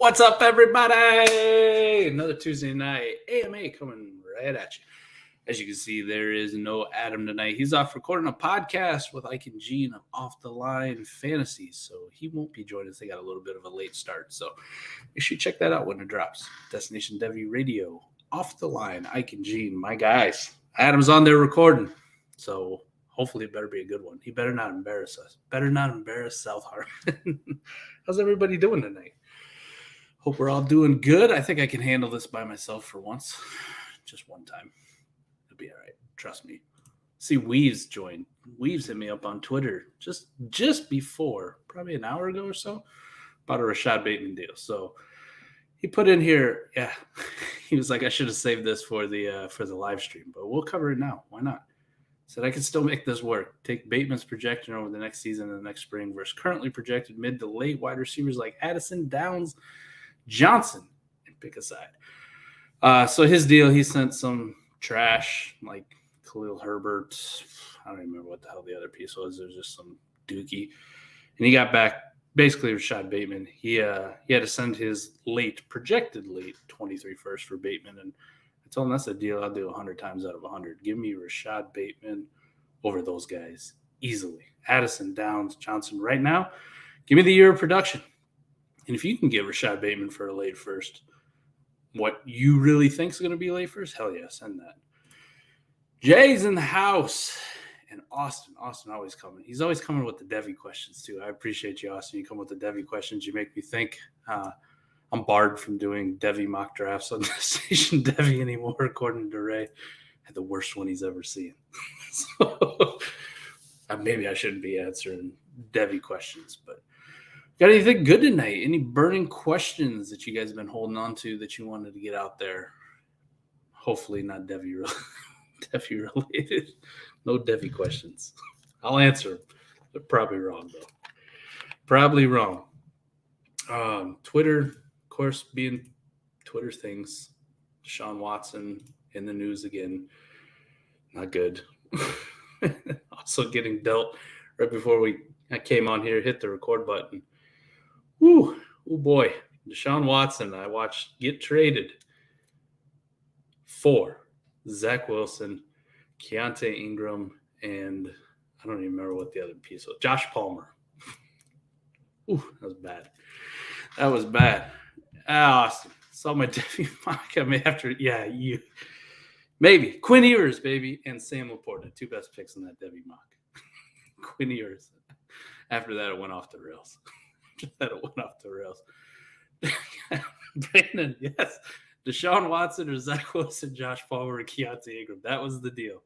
What's up, everybody? Another Tuesday night AMA coming right at you. As you can see, there is no Adam tonight. He's off recording a podcast with Ike and Gene of Off the Line Fantasy, so he won't be joining us. They got a little bit of a late start, so you should check that out when it drops. Destination Devi Radio, Off the Line, Ike and Gene, my guys. Adam's on there recording, so hopefully it better be a good one. He better not embarrass us. Better not embarrass South Harmon. How's everybody doing tonight? Hope we're all doing good. I think I can handle this by myself for once. Just one time. It'll be all right. Trust me. See, Weaves joined. Weaves hit me up on Twitter just before, probably an hour ago or so, about a Rashad Bateman deal. So he put in here, yeah, he was like, I should have saved this for the live stream, but we'll cover it now. Why not? Said I can still make this work. Take Bateman's projection over the next season and the next spring versus currently projected mid to late wide receivers like Addison, Downs, Johnson, and pick a side. So his deal, he sent some trash like Khalil Herbert. I don't even remember what the hell the other piece was. There's just some dookie. And he got back basically Rashad Bateman. He had to send his projected late 23 first for Bateman. And I told him that's a deal I'll do 100 times out of 100. Give me Rashad Bateman over those guys easily. Addison, Downs, Johnson right now. Give me the year of production. And if you can get Rashad Bateman for a late first, what you really think is going to be late first, hell yeah, send that. Jay's in the house. And Austin always coming. He's always coming with the Devy questions, too. I appreciate you, Austin. You come with the Devy questions. You make me think. I'm barred from doing Devy mock drafts on the station Devy anymore, according to Ray. Had the worst one he's ever seen. So maybe I shouldn't be answering Devy questions, but got anything good tonight? Any burning questions that you guys have been holding on to that you wanted to get out there? Hopefully not Devy related. No Devy questions. I'll answer them. They're probably wrong, though. Probably wrong. Twitter, of course, being Twitter things. Deshaun Watson in the news again. Not good. Also getting dealt right before I came on here, hit the record button. Oh boy, Deshaun Watson, I watched get traded for Zach Wilson, Keontae Ingram, and I don't even remember what the other piece was. Josh Palmer. That was bad. That was bad. Austin, saw my Devy mock. I may have to, you. Maybe. Quinn Ewers, baby, and Sam Laporta. Two best picks in that Devy mock. Quinn Ewers. After that, it went off the rails. Brandon, yes. Deshaun Watson or Zach Wilson, Josh Palmer, or Keontae Ingram. That was the deal.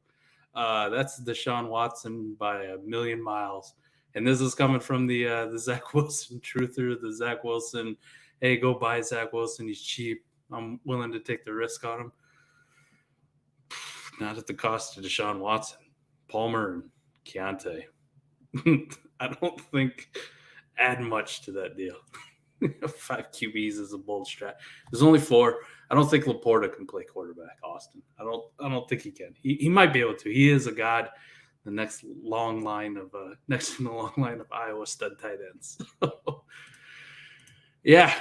That's Deshaun Watson by a million miles. And this is coming from the Zach Wilson truther, the Zach Wilson, hey, go buy Zach Wilson. He's cheap. I'm willing to take the risk on him. Not at the cost of Deshaun Watson. Palmer and Keontae. I don't think add much to that deal. 5 QBs is a bold strat. There's only 4. I don't think Laporta can play quarterback, Austin. I don't think he can. He might be able to. He is a god. The next in the long line of Iowa stud tight ends. Yeah.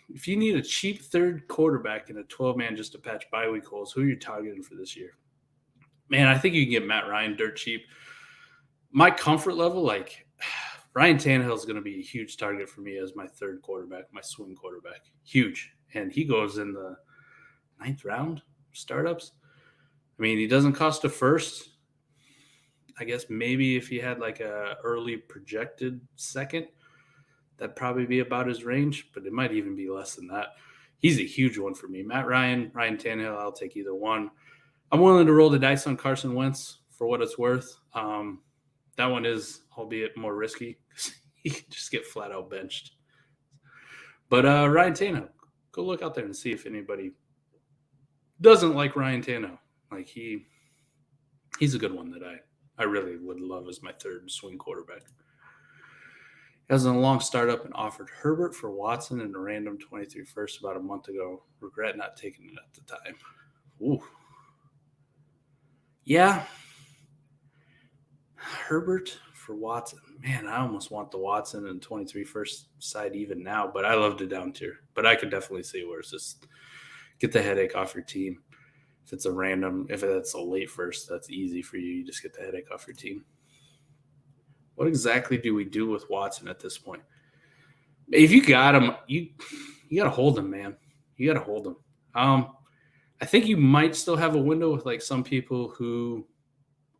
If you need a cheap third quarterback in a 12-man just to patch bye week holes, who are you targeting for this year? Man, I think you can get Matt Ryan dirt cheap. My comfort level, Ryan Tannehill is going to be a huge target for me as my third quarterback, my swing quarterback. Huge. And he goes in the 9th round startups. I mean, he doesn't cost a first. I guess maybe if he had a early projected second, that'd probably be about his range, but it might even be less than that. He's a huge one for me. Matt Ryan, Ryan Tannehill, I'll take either one. I'm willing to roll the dice on Carson Wentz for what it's worth. That one is, albeit more risky, because he can just get flat out benched. But Ryan Tannehill, go look out there and see if anybody doesn't like Ryan Tannehill. He's a good one that I really would love as my third swing quarterback. He has a long startup and offered Herbert for Watson and a random 23 first about a month ago. Regret not taking it at the time. Ooh. Yeah. Herbert for Watson. Man, I almost want the Watson and 23 first side even now, but I love the down tier. But I could definitely see where it's just get the headache off your team. If it's a late first, that's easy for you. You just get the headache off your team. What exactly do we do with Watson at this point? If you got him, you got to hold him, man. You got to hold him. I think you might still have a window with like some people who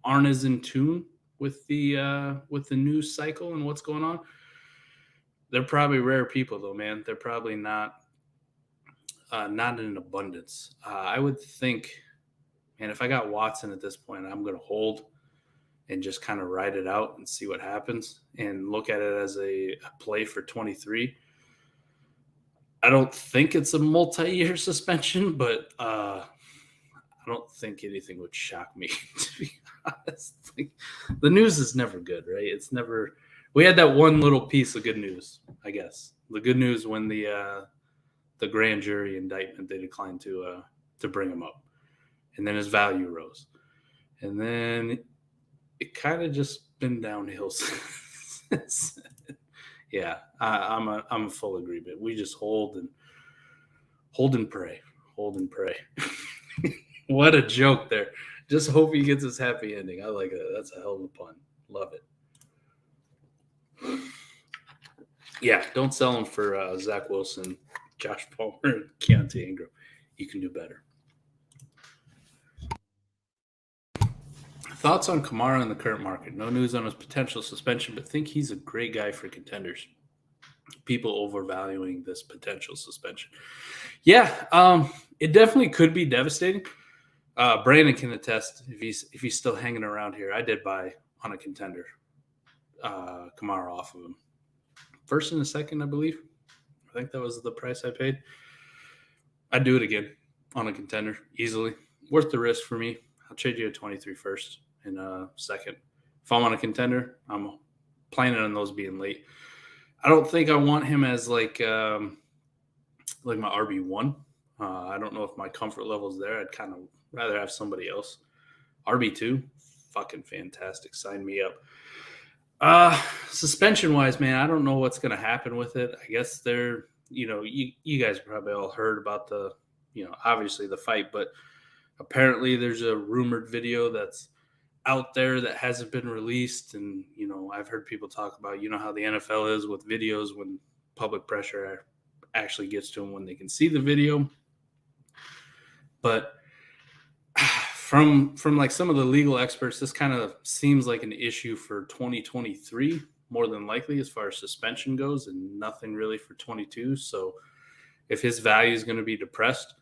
aren't as in tune with the news cycle and what's going on. They're probably rare people, though, man. They're probably not in abundance. I would think, man, if I got Watson at this point, I'm going to hold and just kind of ride it out and see what happens and look at it as a play for 23. I don't think it's a multi-year suspension, but I don't think anything would shock me, to be honest. Like, the news is never good, right? It's never – we had that one little piece of good news, I guess. The good news when the grand jury indictment, they declined to bring him up. And then his value rose. And then it kind of just been downhill since. Yeah, I'm a full agreement. We just hold and pray. Hold and pray. What a joke there. Just hope he gets his happy ending. I like it. That's a hell of a pun. Love it. Yeah, don't sell him for Zach Wilson, Josh Palmer, and Keontae Ingram. You can do better. Thoughts on Kamara in the current market? No news on his potential suspension, but think he's a great guy for contenders. People overvaluing this potential suspension. Yeah, it definitely could be devastating. Brandon can attest if he's still hanging around here. I did buy on a contender Kamara off of him. First and a second, I believe. I think that was the price I paid. I'd do it again on a contender easily. Worth the risk for me. I'll trade you a 23 first and a second. If I'm on a contender, I'm planning on those being late. I don't think I want him as like my RB1. I don't know if my comfort level is there. I'd kind of rather have somebody else. RB2, fucking fantastic. Sign me up. Suspension-wise, man, I don't know what's going to happen with it. I guess they're, you guys probably all heard about the, obviously the fight, but apparently there's a rumored video that's out there that hasn't been released. And, I've heard people talk about, how the NFL is with videos when public pressure actually gets to them when they can see the video. But from like some of the legal experts, this kind of seems like an issue for 2023, more than likely, as far as suspension goes, and nothing really for 22. So if his value is going to be depressed,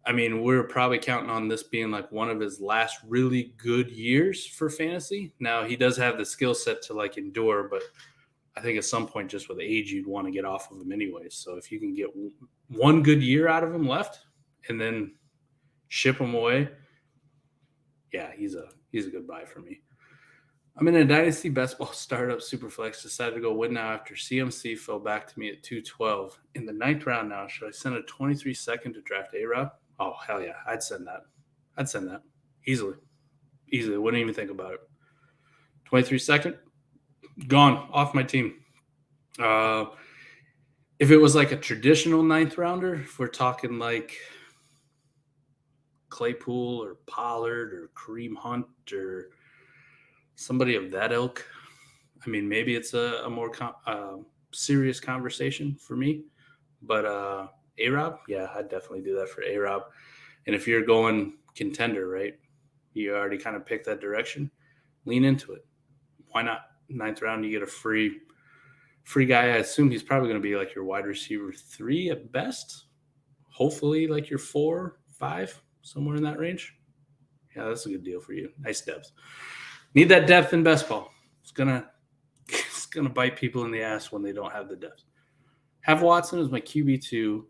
I mean, we're probably counting on this being like one of his last really good years for fantasy. Now, he does have the skill set to like endure, but I think at some point, just with age, you'd want to get off of him anyway. So if you can get one good year out of him left and then ship him away, yeah, he's a good buy for me. I'm in a dynasty best ball startup Superflex. Decided to go win now after CMC fell back to me at 212 in the 9th round. Now, should I send a 23 second to draft A-Rob? Oh, hell yeah. I'd send that easily. Wouldn't even think about it. 23 second, gone off my team. If it was like a traditional 9th rounder, if we're talking like Claypool or Pollard or Kareem Hunt or somebody of that ilk, I mean, maybe it's a more serious conversation for me. But A-Rob, yeah, I'd definitely do that for A-Rob. And if you're going contender, right, you already kind of picked that direction, lean into it. Why not? 9th round, you get a free guy. I assume he's probably going to be like your wide receiver 3 at best. Hopefully like your 4, 5, somewhere in that range. Yeah, that's a good deal for you. Nice depth. Need that depth in best ball. It's gonna bite people in the ass when they don't have the depth. Have Watson as my QB2.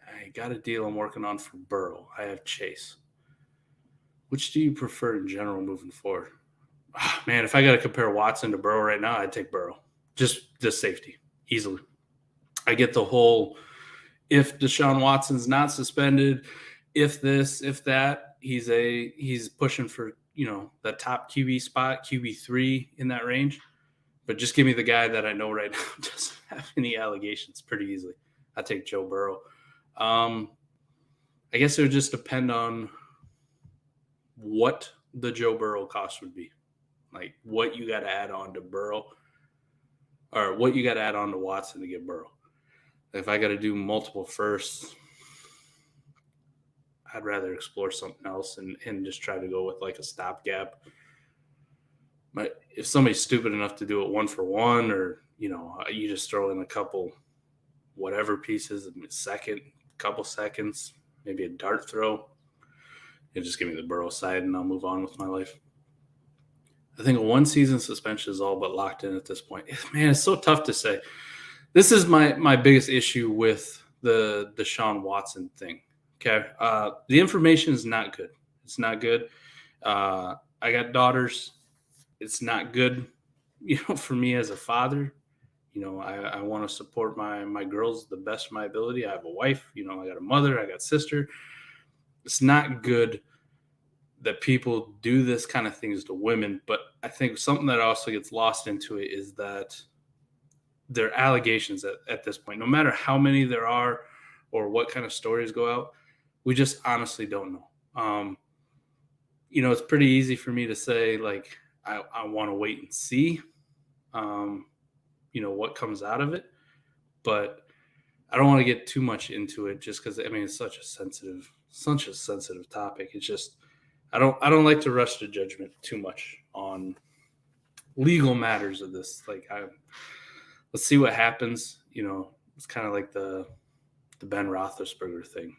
I got a deal I'm working on for Burrow. I have Chase. Which do you prefer in general moving forward? Oh, man, if I got to compare Watson to Burrow right now, I'd take Burrow. Just safety, easily. I get the whole, if Deshaun Watson's not suspended, if this, if that, he's pushing for that top QB spot, QB3 in that range. But just give me the guy that I know right now doesn't have any allegations pretty easily. I take Joe Burrow. I guess it would just depend on what the Joe Burrow cost would be. Like what you got to add on to Burrow or what you got to add on to Watson to get Burrow. If I got to do multiple firsts, I'd rather explore something else and just try to go with like a stopgap. But if somebody's stupid enough to do it 1-for-1 or, you just throw in a couple whatever pieces, couple seconds, maybe a dart throw, you just give me the Burrow side and I'll move on with my life. I think a 1-season suspension is all but locked in at this point. Man, it's so tough to say. This is my biggest issue with the Deshaun Watson thing. Okay. The information is not good. It's not good. I got daughters. It's not good, for me as a father. I want to support my girls the best of my ability. I have a wife, I got a mother, I got a sister. It's not good that people do this kind of things to women, but I think something that also gets lost into it is that there are allegations at this point, no matter how many there are or what kind of stories go out, we just honestly don't know. It's pretty easy for me to say, like, I want to wait and see, what comes out of it. But I don't want to get too much into it just because, it's such a sensitive topic. It's just, I don't like to rush to judgment too much on legal matters of this. Like, let's see what happens. It's kind of like the Ben Roethlisberger thing,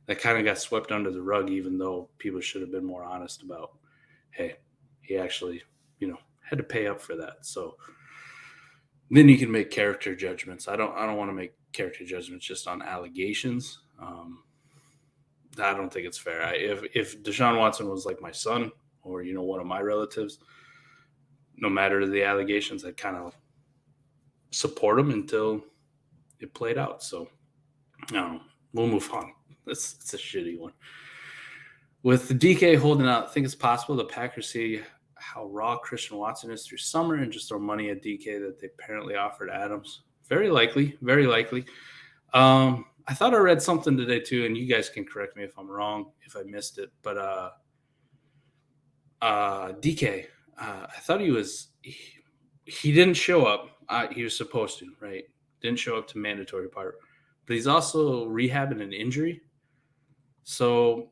that kind of got swept under the rug, even though people should have been more honest about, hey, he actually, had to pay up for that. So then you can make character judgments. I don't want to make character judgments just on allegations. I don't think it's fair. If Deshaun Watson was like my son or, one of my relatives, no matter the allegations, I'd kind of support him until it played out. So, we'll move on. It's a shitty one. With the DK holding out, I think it's possible the Packers see how raw Christian Watson is through summer and just throw money at DK that they apparently offered Adams. Very likely, very likely. I thought I read something today too, and you guys can correct me if I'm wrong, if I missed it. But DK, I thought he didn't show up. He was supposed to, right? Didn't show up to mandatory part. But he's also rehabbing an injury. So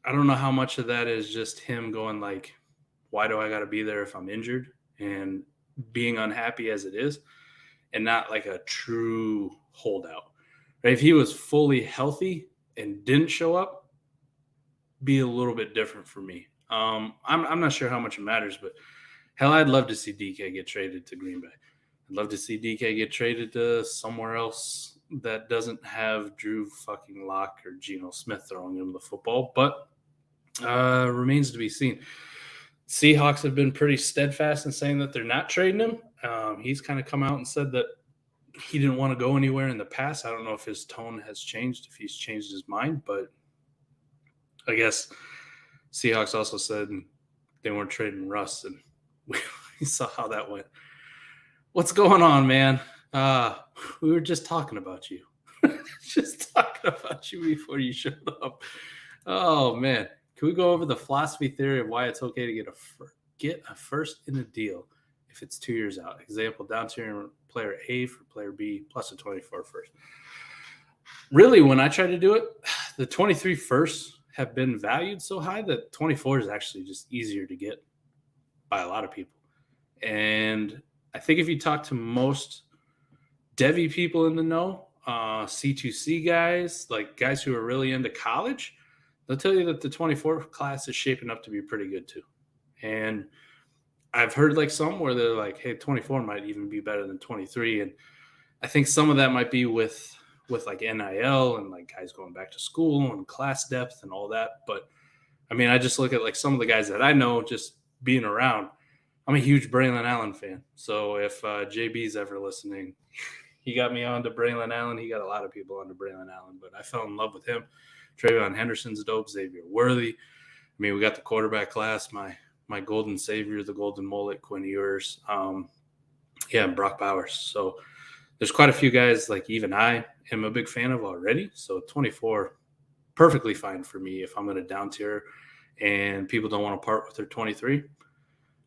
I don't know how much of that is just him going like, why do I got to be there if I'm injured, and being unhappy as it is, and not like a true holdout. Right? If he was fully healthy and didn't show up, be a little bit different for me. I'm not sure how much it matters, but hell, I'd love to see DK get traded to Green Bay. I'd love to see DK get traded to somewhere else that doesn't have Drew fucking Lock or Geno Smith throwing him the football, but remains to be seen. Seahawks have been pretty steadfast in saying that they're not trading him. He's kind of come out and said that he didn't want to go anywhere in the past. I don't know if his tone has changed, if he's changed his mind, but I guess Seahawks also said they weren't trading Russ, and we saw how that went. What's going on, man? We were just talking about you. Just talking about you before you showed up. Oh, man. Can we go over the philosophy theory of why it's okay to get a first in a deal if it's 2 years out? Example, down tier player A for player B plus a 24 first. Really, when I try to do it, the 23 firsts have been valued so high that 24 is actually just easier to get by a lot of people. And I think if you talk to most Devy people in the know, C2C guys, like guys who are really into college, they'll tell you that the 24 class is shaping up to be pretty good too. And I've heard like some where they're like, hey, 24 might even be better than 23. And I think some of that might be with like NIL and like guys going back to school and class depth and all that. But I just look at like some of the guys that I know just being around. I'm a huge Braylon Allen fan. So if JB's ever listening, he got me onto Braylon Allen. He got a lot of people onto Braylon Allen, but I fell in love with him. Travion Henderson's dope. Xavier Worthy. mean, we got the quarterback class, my golden savior, the golden mullet, Quinn Ewers, and Brock Bowers. So there's quite a few guys like even I am a big fan of already. So 24, perfectly fine for me if I'm going to down tier and people don't want to part with their 23.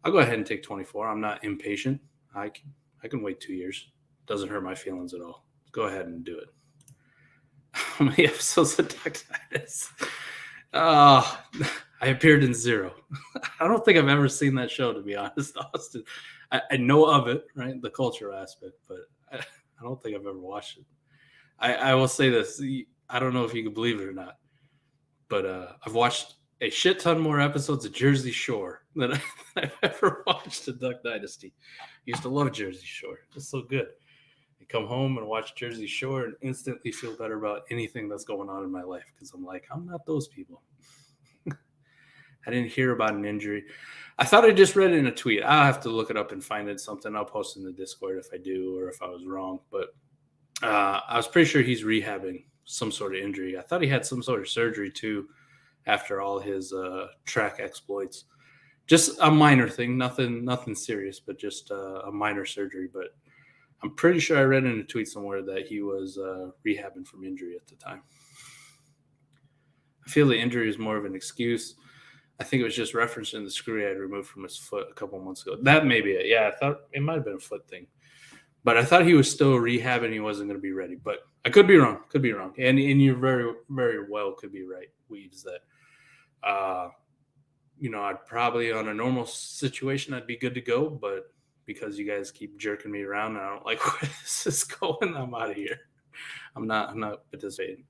I'll go ahead and take 24. I'm not impatient. I can wait 2 years. Doesn't hurt my feelings at all. Go ahead and do it. How many episodes of Ducktitis? I appeared in 0. I don't think I've ever seen that show, to be honest, Austin. I know of it, right? The cultural aspect, but I don't think I've ever watched it. I will say this. I don't know if you can believe it or not, but I've watched a shit ton more episodes of Jersey Shore than I've ever watched of Duck Dynasty. Used to love Jersey Shore. It's so good. I come home and watch Jersey Shore and instantly feel better about anything that's going on in my life because I'm like, I'm not those people. I didn't hear about an injury. I thought I just read it in a tweet. I'll have to look it up and find it something. I'll post in the Discord if I do or if I was wrong. But I was pretty sure he's rehabbing some sort of injury. I thought he had some sort of surgery too after all his track exploits. Just a minor thing, nothing serious, but just a minor surgery. But I'm pretty sure I read in a tweet somewhere that he was rehabbing from injury at the time. I feel the injury is more of an excuse. I think it was just referencing the screw he had removed from his foot a couple months ago. That may be it. Yeah, I thought it might have been a foot thing. But I thought he was still rehabbing. He wasn't going to be ready. But I could be wrong. And you very, very well could be right, Weeds, that, I'd probably, on a normal situation, I'd be good to go. But because you guys keep jerking me around and I don't like where this is going, I'm out of here. I'm not participating.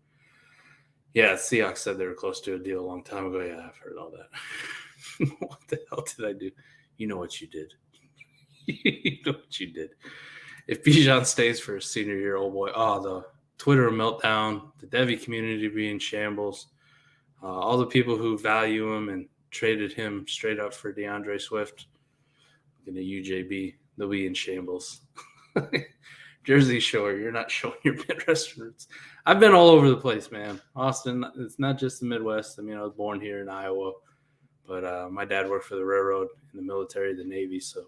Yeah, Seahawks said they were close to a deal a long time ago. Yeah, I've heard all that. What the hell did I do? You know what you did. You know what you did. If Bijan stays for his senior year, oh boy, the Twitter meltdown, the Devy community being in shambles, all the people who value him and traded him straight up for DeAndre Swift, looking at UJB, they'll be in shambles. Jersey Shore, you're not showing your Midwest roots. I've been all over the place, man. Austin, it's not just the Midwest. I mean, I was born here in Iowa, but my dad worked for the railroad, in the military, the Navy, so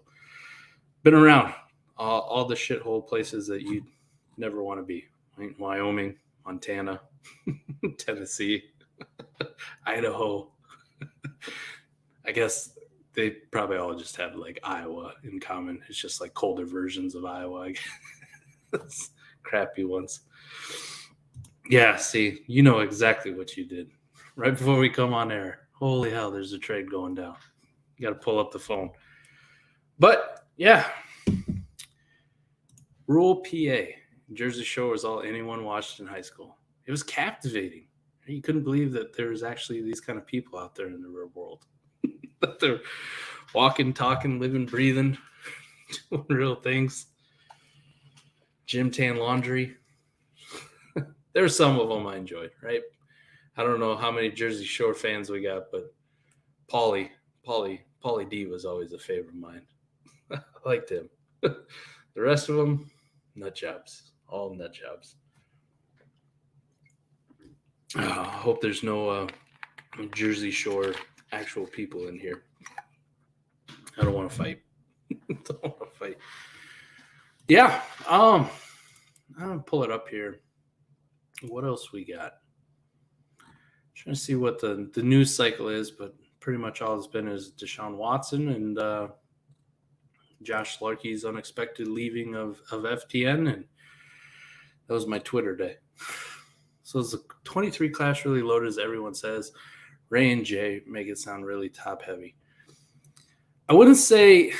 been around all the shithole places that you'd never want to be. Right? Wyoming, Montana, Tennessee, Idaho. I guess they probably all just have like Iowa in common. It's just like colder versions of Iowa, I guess. Crappy ones. Yeah, see, you know exactly what you did right before we come on air. Holy hell, there's a trade going down. You got to pull up the phone. But, yeah, rural PA, Jersey Shore was all anyone watched in high school. It was captivating. You couldn't believe that there was actually these kind of people out there in the real world. That they're walking, talking, living, breathing, doing real things. Gym tan laundry. There's some of them I enjoyed, right? I don't know how many Jersey Shore fans we got, but Paulie D was always a favorite of mine. I liked him. The rest of them, nut jobs. All nut jobs. I hope there's no Jersey Shore actual people in here. I don't want to fight. Yeah. I'm going to pull it up here. What else we got? Trying to see what the news cycle is, but pretty much all it's been is Deshaun Watson and Josh Larkey's unexpected leaving of FTN, and that was my Twitter day. So is the 23 class really loaded, as everyone says? Ray and Jay make it sound really top heavy. I wouldn't say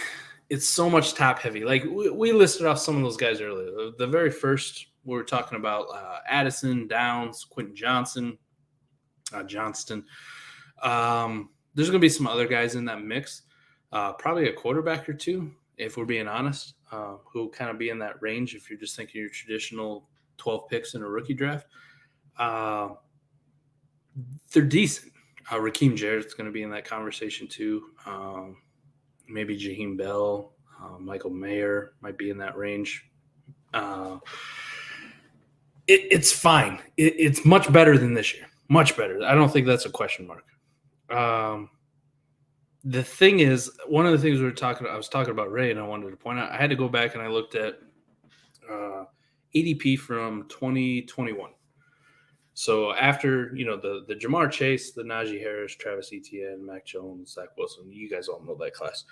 it's so much top heavy. Like we listed off some of those guys earlier. The very first, we were talking about Addison, Downs, Quentin Johnston. There's going to be some other guys in that mix. Probably a quarterback or two, if we're being honest, who kind of be in that range if you're just thinking your traditional 12 picks in a rookie draft. They're decent. Raheem Jarrett's going to be in that conversation too. Maybe Jaheim Bell, Michael Mayer might be in that range. It's fine. It's much better than this year. Much better. I don't think that's a question mark. The thing is, one of the things I was talking about Ray, and I wanted to point out, I had to go back and I looked at ADP from 2021. So after, the Jamar Chase, the Najee Harris, Travis Etienne, Mac Jones, Zach Wilson, you guys all know that class.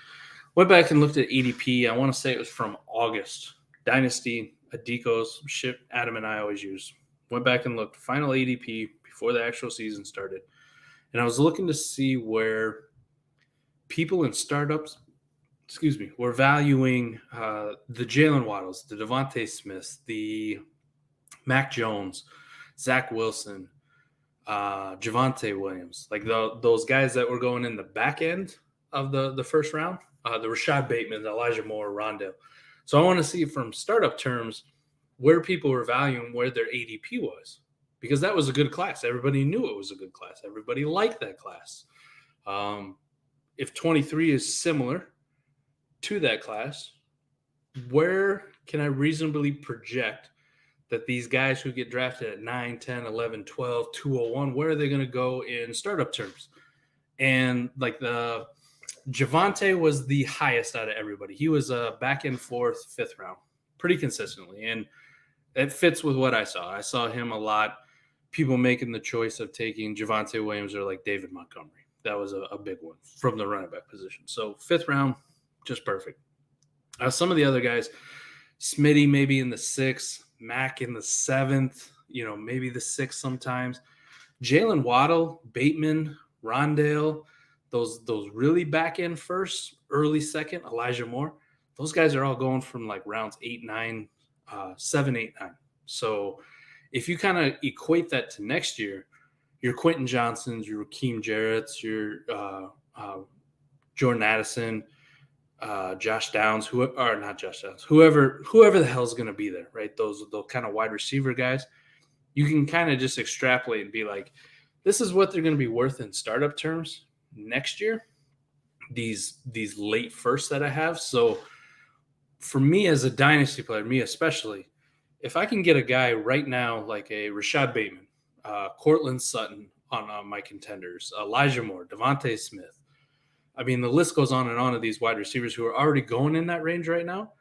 Went back and looked at ADP. I want to say it was from August. Dynasty, Adikos, shit Adam and I always use. Went back and looked final ADP before the actual season started. And I was looking to see where people in startups, were valuing the Jalen Waddles, the Devontae Smiths, the Mac Jones, Zach Wilson, Javonte Williams, like those guys that were going in the back end of the first round, the Rashad Bateman, Elijah Moore, Rondale. So I want to see from startup terms where people were valuing where their ADP was, because that was a good class. Everybody knew it was a good class. Everybody liked that class. If 23 is similar to that class, where can I reasonably project that these guys who get drafted at 9, 10, 11, 12, 201, where are they going to go in startup terms? And like the Javonte was the highest out of everybody. He was a back end fourth, fifth round, pretty consistently. And it fits with what I saw. I saw him a lot. People making the choice of taking Javonte Williams or like David Montgomery. That was a big one from the running back position. So fifth round, just perfect. Some of the other guys, Smitty maybe in the sixth, Mac in the seventh, maybe the sixth sometimes. Jalen Waddle, Bateman, Rondale, those really back end first, early second, Elijah Moore, those guys are all going from like rounds 8, 9, 7, 8, 9. So if you kind of equate that to next year, your Quentin Johnsons, your Raheem Jarrett's, your Jordan Addison, Josh Downs, whoever the hell's going to be there, right? Those kind of wide receiver guys, you can kind of just extrapolate and be like, this is what they're going to be worth in startup terms next year. These late firsts that I have. So for me as a dynasty player, me especially, if I can get a guy right now like a Rashad Bateman, Cortland Sutton on my contenders, Elijah Moore, Devontae Smith. I mean, the list goes on and on of these wide receivers who are already going in that range right now.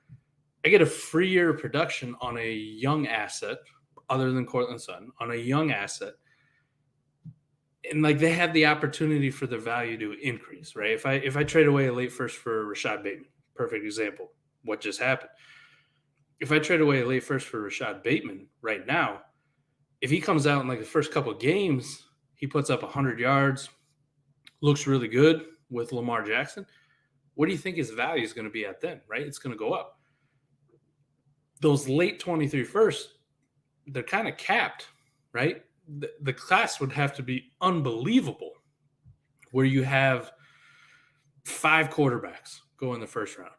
I get a free year of production on a young asset, other than Cortland Sutton, on a young asset. And like they have the opportunity for the value to increase, right? If I trade away a late first for Rashad Bateman, perfect example, what just happened. If I trade away a late first for Rashad Bateman right now, if he comes out in like the first couple of games, he puts up 100 yards, looks really good with Lamar Jackson, what do you think his value is going to be at then, right? It's going to go up. Those late 23 firsts, they're kind of capped, right? The class would have to be unbelievable where you have 5 quarterbacks go in the first round.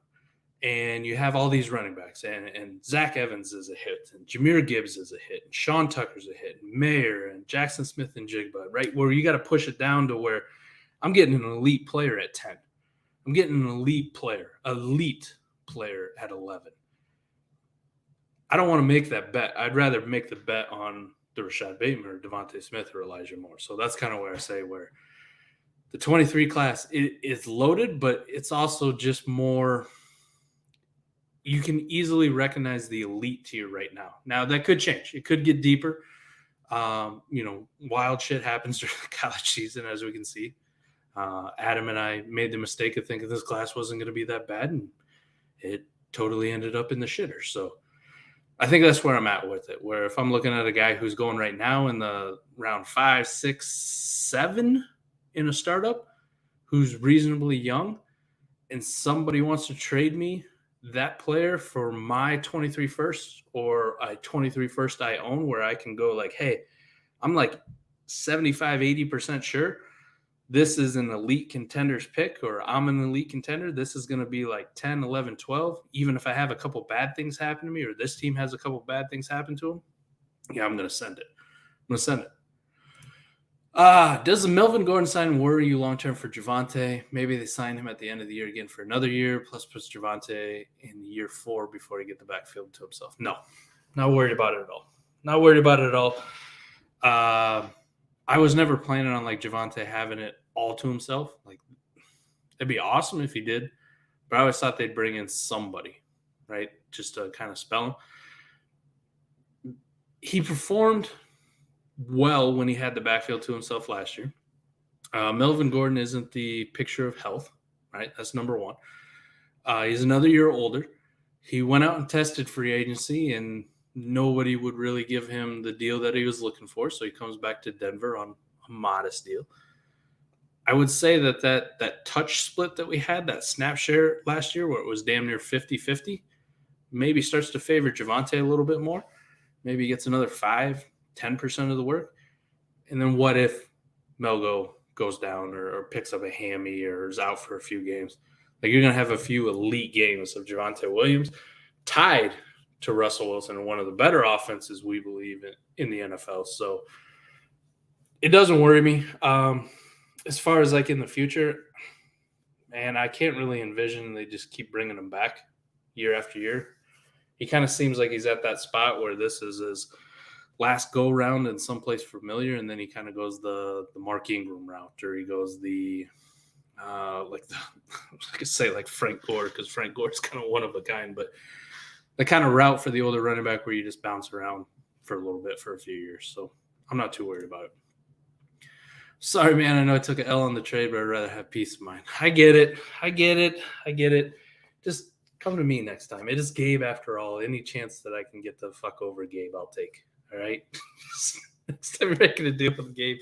And you have all these running backs, and Zach Evans is a hit, and Jahmyr Gibbs is a hit, and Sean Tucker's a hit, and Mayer, and Jackson Smith and Jigba, right? Where you got to push it down to where I'm getting an elite player at 10. I'm getting an elite player at 11. I don't want to make that bet. I'd rather make the bet on the Rashad Bateman or Devontae Smith or Elijah Moore. So that's kind of where I say where the 23 class is loaded, but it's also just more – you can easily recognize the elite tier right now. Now, that could change. It could get deeper. Wild shit happens during the college season, as we can see. Adam and I made the mistake of thinking this class wasn't going to be that bad, and it totally ended up in the shitter. So I think that's where I'm at with it, where if I'm looking at a guy who's going right now in the round 5, 6, 7 in a startup who's reasonably young, and somebody wants to trade me that player for my 23 first or a 23 first I own, where I can go like, hey, I'm like 75, 80% sure this is an elite contender's pick, or I'm an elite contender. This is going to be like 10, 11, 12. Even if I have a couple bad things happen to me, or this team has a couple bad things happen to them, yeah, I'm going to send it. Does the Melvin Gordon sign worry you long-term for Javonte? Maybe they sign him at the end of the year again for another year, plus puts Javonte in year 4 before he get the backfield to himself. No, not worried about it at all. I was never planning on like Javonte having it all to himself. Like, it'd be awesome if he did, but I always thought they'd bring in somebody, right, just to kind of spell him. He performed well when he had the backfield to himself last year. Melvin Gordon isn't the picture of health, right? That's number one. He's another year older. He went out and tested free agency, and nobody would really give him the deal that he was looking for. So he comes back to Denver on a modest deal. I would say that touch split that we had, that snap share last year where it was damn near 50-50, maybe starts to favor Javonte a little bit more. Maybe he gets another 5-10% of the work. And then what if Melgo goes down or picks up a hammy or is out for a few games? Like, you're going to have a few elite games of Javonte Williams tied to Russell Wilson and one of the better offenses we believe in the NFL. So it doesn't worry me. As far as like in the future, man, I can't really envision they just keep bringing him back year after year. He kind of seems like he's at that spot where this is his last go round in someplace familiar, and then he kind of goes the Mark Ingram route, or he goes I could say like Frank Gore, because Frank Gore is kind of one of a kind, but the kind of route for the older running back where you just bounce around for a little bit for a few years. So I'm not too worried about it. Sorry, man. I know I took an L on the trade, but I'd rather have peace of mind. I get it. Just come to me next time. It is Gabe after all. Any chance that I can get the fuck over Gabe, I'll take. All right? Next time you're making a deal with Gabe,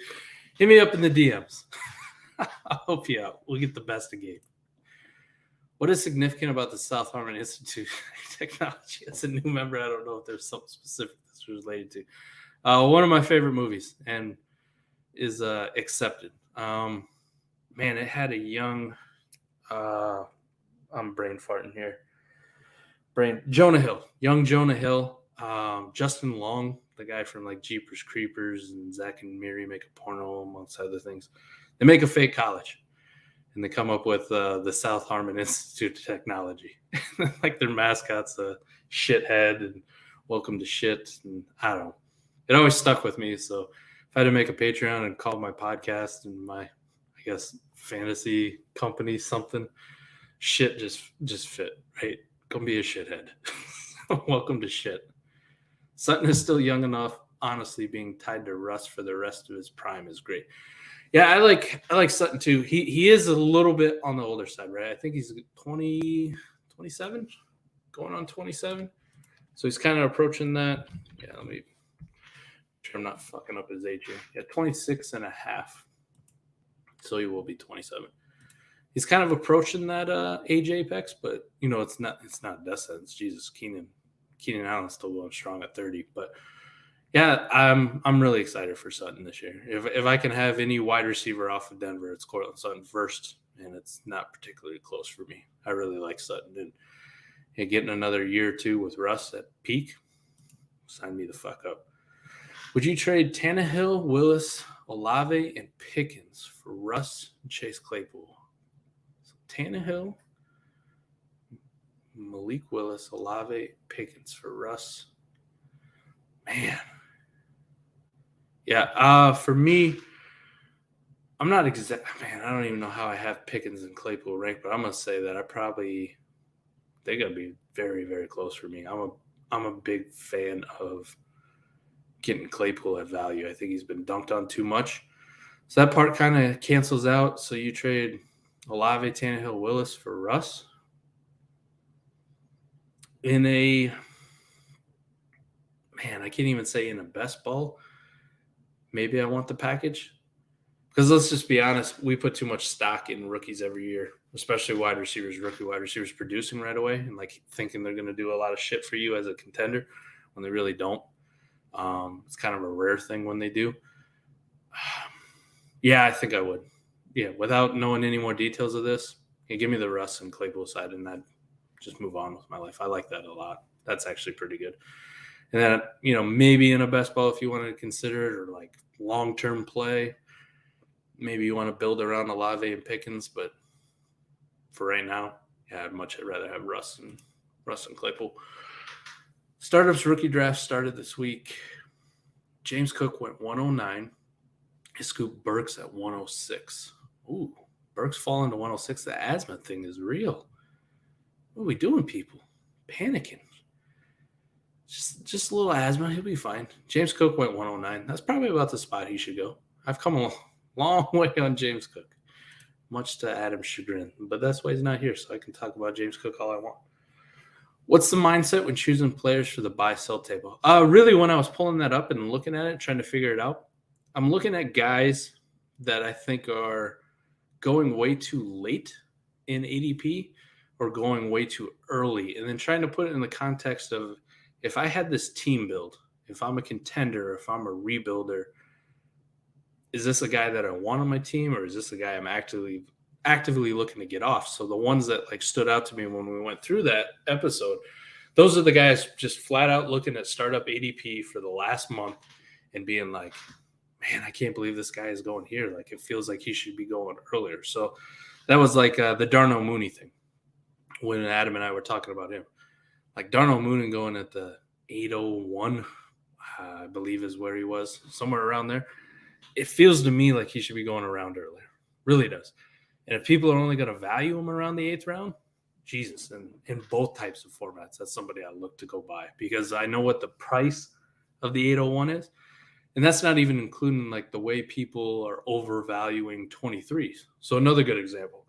hit me up in the DMs. I'll help you out. We'll get the best of Gabe. What is significant about the South Harmon Institute Technology? As a new member, I don't know if there's something specific this was related to. One of my favorite movies, and is Accepted. Man, it had a young I'm brain farting here. Young Jonah Hill, Justin Long, the guy from like Jeepers Creepers and Zack and Miri Make a Porno, amongst other things. They make a fake college, and they come up with the South Harmon Institute of Technology. Like, their mascot's a shithead and welcome to shit, and I don't know. It always stuck with me, so if I had to make a Patreon and call my podcast and my, I guess, fantasy company something, shit just fit, right? Gonna be a shithead. Welcome to shit. Sutton is still young enough. Honestly, being tied to Russ for the rest of his prime is great. Yeah, I like Sutton too. He is a little bit on the older side, right? I think he's 27, going on 27. So he's kind of approaching that. Yeah, let me make sure I'm not fucking up his age here. Yeah, 26 and a half. So he will be 27. He's kind of approaching that age apex, but it's not death sentence. Jesus, Keenan Allen's still going strong at 30. But yeah, I'm really excited for Sutton this year. If I can have any wide receiver off of Denver, it's Courtland Sutton first, and it's not particularly close for me. I really like Sutton, and getting another year or two with Russ at peak, sign me the fuck up. Would you trade Tannehill, Willis, Olave, and Pickens for Russ and Chase Claypool? So Tannehill, Malik Willis, Olave, Pickens for Russ. Man. Yeah, for me, I'm not man, I don't even know how I have Pickens and Claypool ranked, but I'm going to say that they're going to be very, very close for me. I'm a big fan of getting Claypool at value. I think he's been dunked on too much. So that part kind of cancels out. So you trade Olave, Tannehill, Willis for Russ. I can't even say in a best ball. Maybe I want the package. Because let's just be honest, we put too much stock in rookies every year, especially rookie wide receivers producing right away and like thinking they're going to do a lot of shit for you as a contender when they really don't. It's kind of a rare thing when they do. Yeah, I think I would. Yeah, without knowing any more details of this, give me the Russ and Claypool side, and I'd just move on with my life. I like that a lot. That's actually pretty good. And then, maybe in a best ball, if you wanted to consider it, or like long-term play, maybe you want to build around Olave and Pickens, but for right now, yeah, I'd much rather have Russ and Claypool. Startups rookie draft started this week. James Cook went 109. He scooped Burks at 106. Ooh, Burke's falling to 106. The asthma thing is real. What are we doing, people? Panicking. Just a little asthma. He'll be fine. James Cook went 109. That's probably about the spot he should go. I've come a long way on James Cook, much to Adam's chagrin. But that's why he's not here, so I can talk about James Cook all I want. What's the mindset when choosing players for the buy-sell table? Really, when I was pulling that up and looking at it, trying to figure it out, I'm looking at guys that I think are going way too late in ADP or going way too early, and then trying to put it in the context of if I had this team build, if I'm a contender, if I'm a rebuilder, is this a guy that I want on my team, or is this a guy I'm actively looking to get off? So the ones that like stood out to me when we went through that episode, those are the guys just flat out looking at startup ADP for the last month and being like, man, I can't believe this guy is going here. Like, it feels like he should be going earlier. So that was like the Darnell Mooney thing when Adam and I were talking about him. Like Darnell Mooney going at the 801, I believe is where he was, somewhere around there. It feels to me like he should be going around earlier. Really does. And if people are only going to value him around the 8th round, Jesus, and in both types of formats, that's somebody I look to go buy because I know what the price of the 801 is. And that's not even including like the way people are overvaluing 23s. So another good example,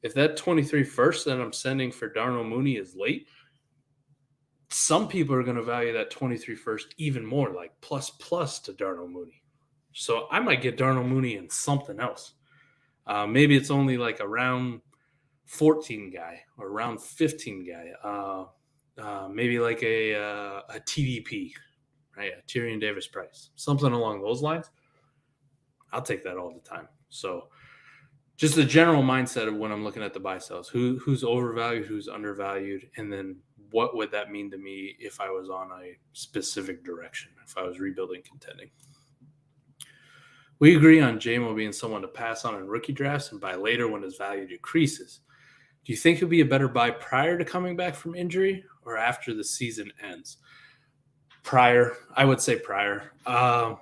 if that 23 first that I'm sending for Darnell Mooney is late, some people are going to value that 23 first even more, like plus to Darnell Mooney. So I might get Darnell Mooney in something else. Maybe it's only like a round 14 guy or round 15 guy. Maybe like a TDP, right? A Tyrion Davis Price, something along those lines. I'll take that all the time. So just the general mindset of when I'm looking at the buy sells, who's overvalued, who's undervalued, and then what would that mean to me if I was on a specific direction, if I was rebuilding, contending. We agree on JMO being someone to pass on in rookie drafts and buy later when his value decreases. Do you think he'll be a better buy prior to coming back from injury or after the season ends? Prior. I would say prior.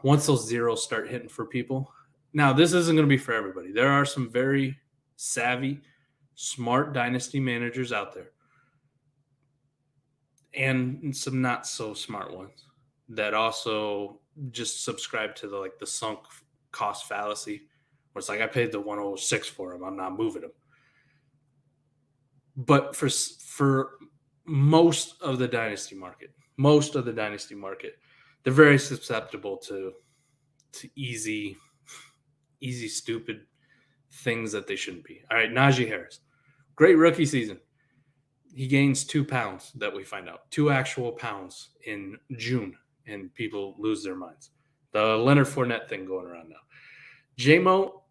Once those zeros start hitting for people. Now, this isn't going to be for everybody. There are some very savvy, smart dynasty managers out there and some not so smart ones that also just subscribe to the sunk cost fallacy where it's like, I paid the 106 for him, I'm not moving him. But for most of the dynasty market, they're very susceptible to easy stupid things that they shouldn't be. All right, Najee Harris, great rookie season. He gains 2 pounds that we find out, 2 actual pounds in June, and people lose their minds. The Leonard Fournette thing going around now. JMO,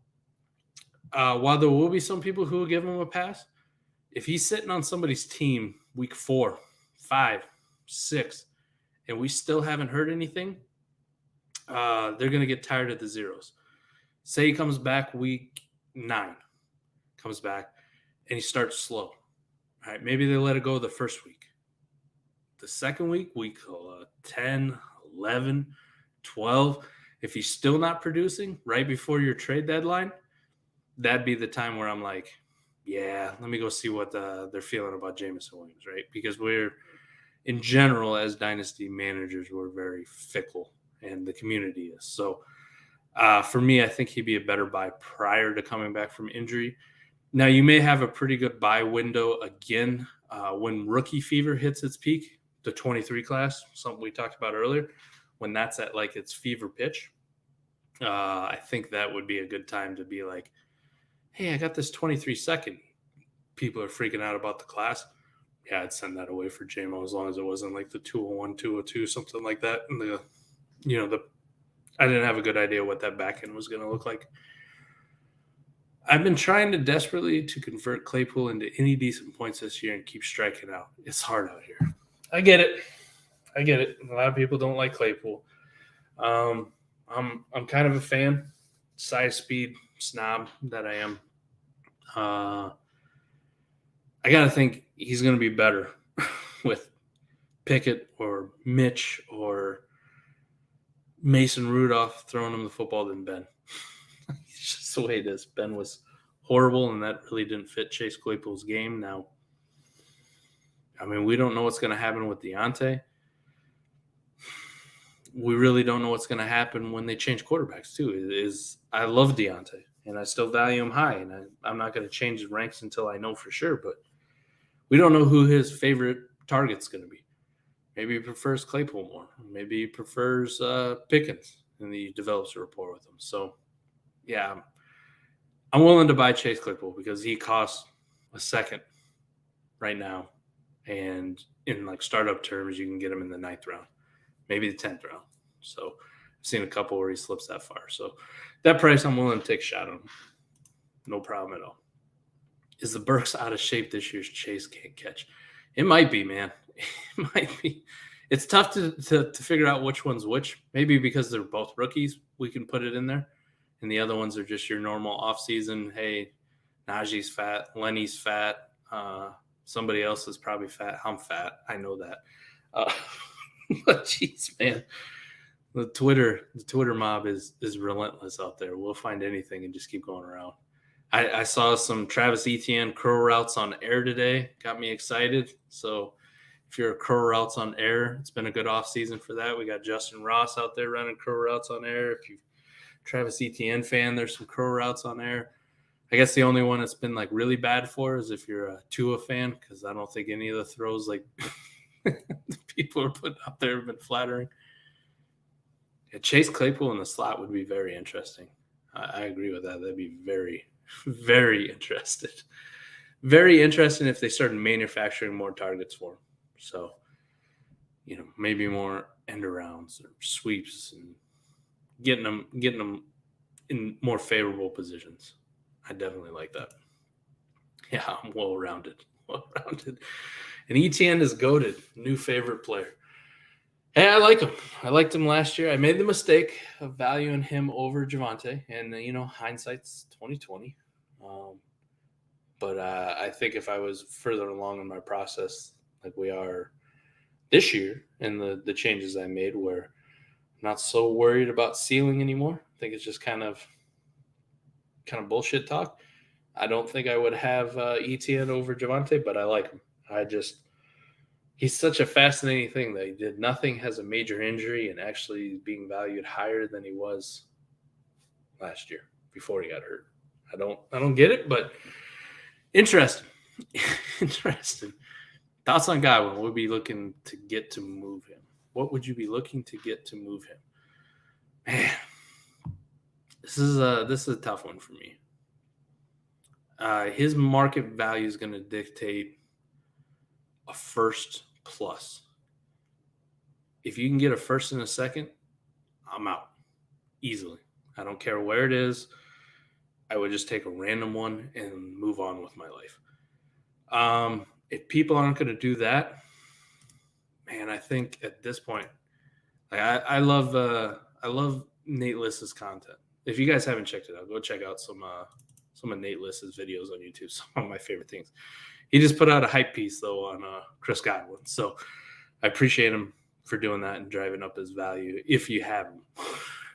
while there will be some people who will give him a pass, if he's sitting on somebody's team week 4, 5, 6, and we still haven't heard anything, they're going to get tired of the zeros. Say he comes back week 9, comes back, and he starts slow. All right, maybe they let it go the first week. The second week, week 10, 11, 12, if he's still not producing right before your trade deadline, that'd be the time where I'm like, yeah, let me go see what they're feeling about Jameson Williams, right? Because we're, in general, as dynasty managers, we're very fickle, and the community is. So for me, I think he'd be a better buy prior to coming back from injury. Now, you may have a pretty good buy window again when rookie fever hits its peak, the 23 class, something we talked about earlier, when that's at like its fever pitch. I think that would be a good time to be like, hey, I got this 23 second. People are freaking out about the class. Yeah, I'd send that away for JMO as long as it wasn't like the 201, 202, something like that. And I didn't have a good idea what that back end was going to look like. I've been trying to desperately to convert Claypool into any decent points this year and keep striking out. It's hard out here. I get it. A lot of people don't like Claypool. I'm kind of a fan, size, speed snob that I am. I got to think he's going to be better with Pickett or Mitch or Mason Rudolph throwing him the football than Ben. It's just the way it is. Ben was horrible, and that really didn't fit Chase Claypool's game. Now, I mean, we don't know what's going to happen with Deontay. We really don't know what's going to happen when they change quarterbacks, too. I love Deontay, and I still value him high, and I'm not going to change his ranks until I know for sure, but we don't know who his favorite target's going to be. Maybe he prefers Claypool more. Maybe he prefers Pickens, and he develops a rapport with him. So, yeah, I'm willing to buy Chase Claypool because he costs a second right now. And in like startup terms, you can get him in the 9th round, maybe the 10th round. So I've seen a couple where he slips that far. So that price, I'm willing to take a shot on him. No problem at all. Is the Burks out of shape this year's Chase can't catch? It might be, man. It might be. It's tough to figure out which one's which. Maybe because they're both rookies, we can put it in there. And the other ones are just your normal offseason. Hey, Najee's fat. Lenny's fat. Somebody else is probably fat. I'm fat. I know that. But jeez, man. The Twitter mob is relentless out there. We'll find anything and just keep going around. I saw some Travis Etienne curl routes on air today. Got me excited. So if you're a curl routes on air, it's been a good offseason for that. We got Justin Ross out there running curl routes on air. If you're a Travis Etienne fan, there's some curl routes on air. I guess the only one that's been like really bad for is if you're a Tua fan, because I don't think any of the throws like the people are putting out there have been flattering. Yeah, Chase Claypool in the slot would be very interesting. I agree with that. That'd be very, very interested. Very interesting if they started manufacturing more targets for him. So, maybe more end arounds or sweeps and getting them in more favorable positions. I definitely like that. Yeah, I'm well-rounded. And Etienne is goated. New favorite player. Hey, I like him. I liked him last year. I made the mistake of valuing him over Javonte, and hindsight's 2020. But I think if I was further along in my process, like we are this year, and the changes I made, where I'm not so worried about ceiling anymore. I think it's just kind of bullshit talk. I don't think I would have Etienne over Javonte, but I like him. He's such a fascinating thing that he did nothing, has a major injury, and actually being valued higher than he was last year before he got hurt. I don't get it, but interesting. Interesting. Thoughts on Godwin? What would be looking to get to move him? What would you be looking to get to move him? Man, this is a tough one for me. His market value is going to dictate a first plus. If you can get a first and a second, I'm out easily. I don't care where it is. I would just take a random one and move on with my life. If people aren't going to do that, man, I think at this point, I love Nate Liss's content. If you guys haven't checked it out, go check out some of Nate Liss's videos on YouTube. Some of my favorite things. He just put out a hype piece though on Chris Godwin, so I appreciate him for doing that and driving up his value. If you have him,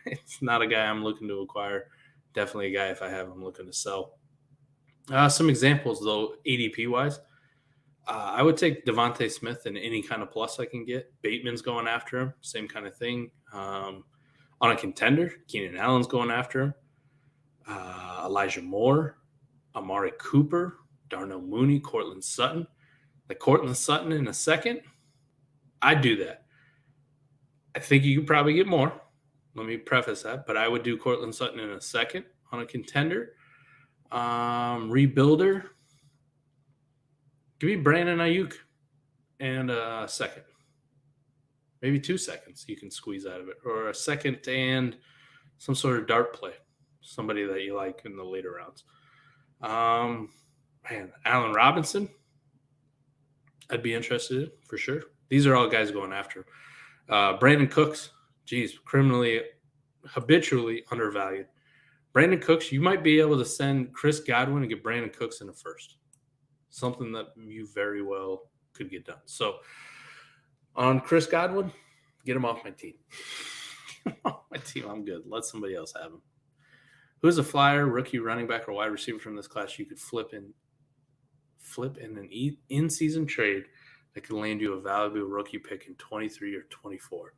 it's not a guy I'm looking to acquire. Definitely a guy if I have him looking to sell. Some examples though, ADP wise. I would take Devontae Smith in any kind of plus I can get. Bateman's going after him, same kind of thing. On a contender, Keenan Allen's going after him. Elijah Moore, Amari Cooper, Darnell Mooney, Cortland Sutton. Like Cortland Sutton in a second, I'd do that. I think you could probably get more. Let me preface that, but I would do Cortland Sutton in a second on a contender. Rebuilder. Give me Brandon Ayuk and a second. Maybe 2 seconds you can squeeze out of it. Or a second and some sort of dart play. Somebody that you like in the later rounds. Allen Robinson. I'd be interested in for sure. These are all guys going after. Brandon Cooks. Geez, habitually undervalued. Brandon Cooks, you might be able to send Chris Godwin and get Brandon Cooks in the first. Something that you very well could get done. So on Chris Godwin, get him off my team. Get him off my team. I'm good. Let somebody else have him. Who's a flyer, rookie, running back, or wide receiver from this class you could flip in an in-season trade that could land you a valuable rookie pick in 23 or 24?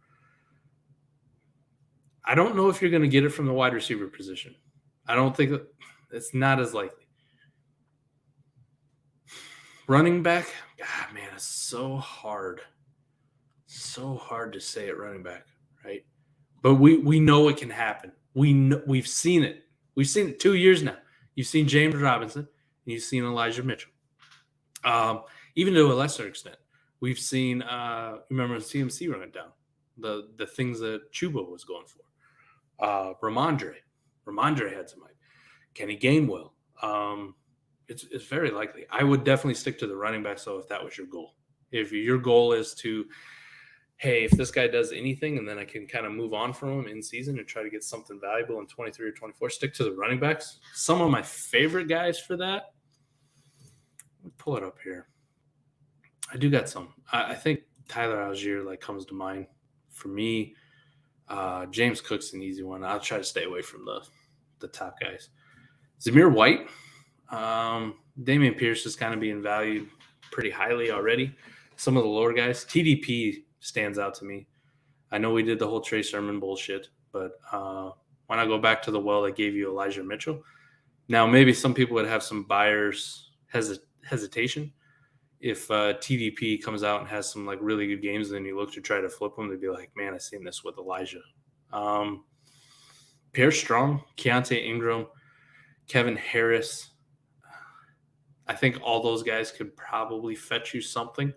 I don't know if you're going to get it from the wide receiver position. I don't think it's not as likely. Running back, God, man, it's so hard. So hard to say at running back, right? But we know it can happen. We've seen it. We've seen it 2 years now. You've seen James Robinson, and you've seen Elijah Mitchell. Even to a lesser extent, we've seen. Remember CMC running down the things that Chuba was going for. Ramondre had some hype. Kenny Gainwell. It's very likely. I would definitely stick to the running back. So if that was your goal, if your goal is to, hey, if this guy does anything and then I can kind of move on from him in season and try to get something valuable in 23 or 24, stick to the running backs. Some of my favorite guys for that, let me pull it up here. I do got some. I think Tyler Algier comes to mind for me. James Cook's an easy one. I'll try to stay away from the top guys. Zamir White. Damian Pierce is kind of being valued pretty highly already. Some of the lower guys. TDP stands out to me. I know we did the whole Trey Sermon bullshit, but why not go back to the well that gave you Elijah Mitchell? Now, maybe some people would have some buyers hesitation. If TDP comes out and has some really good games, and then you look to try to flip them, they'd be like, man, I seen this with Elijah. Pierre Strong, Keontae Ingram, Kevin Harris. I think all those guys could probably fetch you something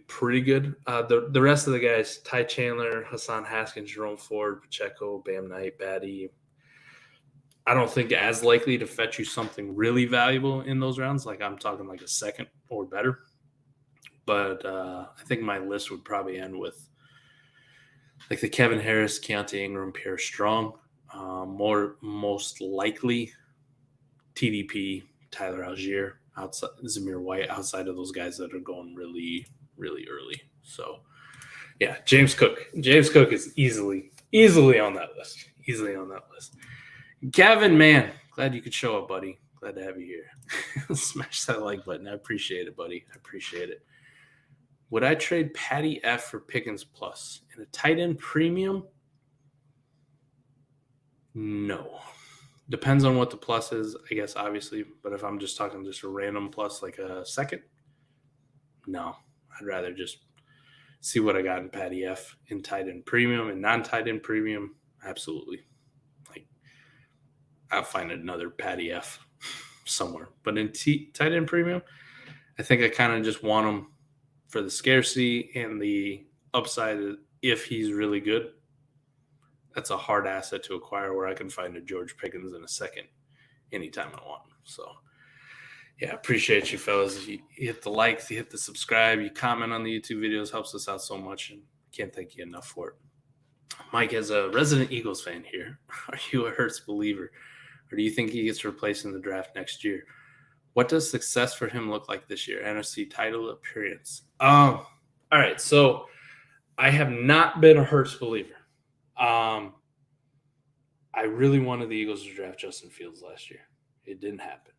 pretty good. The rest of the guys, Ty Chandler, Hassan Haskins, Jerome Ford, Pacheco, Bam Knight, Batty, I don't think as likely to fetch you something really valuable in those rounds. I'm talking a second or better. But I think my list would probably end with the Kevin Harris, Keontae Ingram, Pierre Strong. Most likely TDP, Tyler Algier, outside Zamir White, outside of those guys that are going really, really early. So, yeah, James Cook. James Cook is easily on that list. Kevin, man, glad you could show up, buddy. Glad to have you here. Smash that like button. I appreciate it, buddy. I appreciate it. Would I trade Patty F for Pickens Plus in a tight end premium? No. Depends on what the plus is, I guess, obviously. But if I'm just talking a random plus, a second, no. I'd rather just see what I got in Patty F in tight end premium and non-tight end premium. Absolutely. I'll find another Patty F somewhere. But in tight end premium, I think I kind of just want him for the scarcity and the upside if he's really good. That's a hard asset to acquire where I can find a George Pickens in a second anytime I want him. So, yeah, appreciate you, fellas. You hit the likes, you hit the subscribe, you comment on the YouTube videos. Helps us out so much, and can't thank you enough for it. Mike, as a resident Eagles fan here, are you a Hurts believer? Or do you think he gets replaced in the draft next year? What does success for him look like this year? NFC title appearance. All right, so I have not been a Hurts believer. I really wanted the Eagles to draft Justin Fields last year. It didn't happen.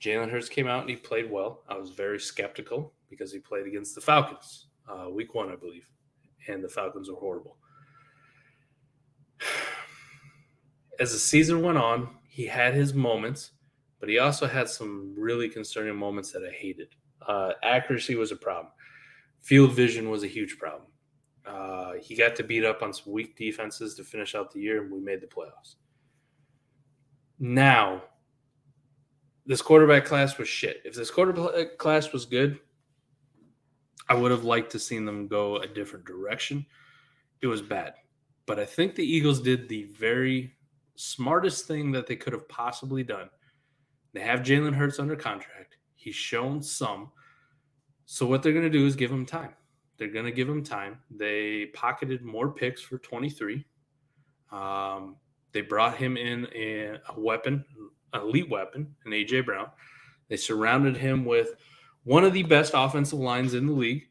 Jalen Hurts came out and he played well. I was very skeptical because he played against the Falcons, week 1, I believe, and the Falcons were horrible. As the season went on, he had his moments, but he also had some really concerning moments that I hated. Accuracy was a problem. Field vision was a huge problem. He got to beat up on some weak defenses to finish out the year, and we made the playoffs. Now, this quarterback class was shit. If this quarterback class was good, I would have liked to seen them go a different direction. It was bad. But I think the Eagles did the very smartest thing that they could have possibly done. They have Jalen Hurts under contract. He's shown some. So what they're going to do is give him time. They're going to give him time. They pocketed more picks for 23. They brought him in a weapon, an elite weapon, an A.J. Brown. They surrounded him with one of the best offensive lines in the league,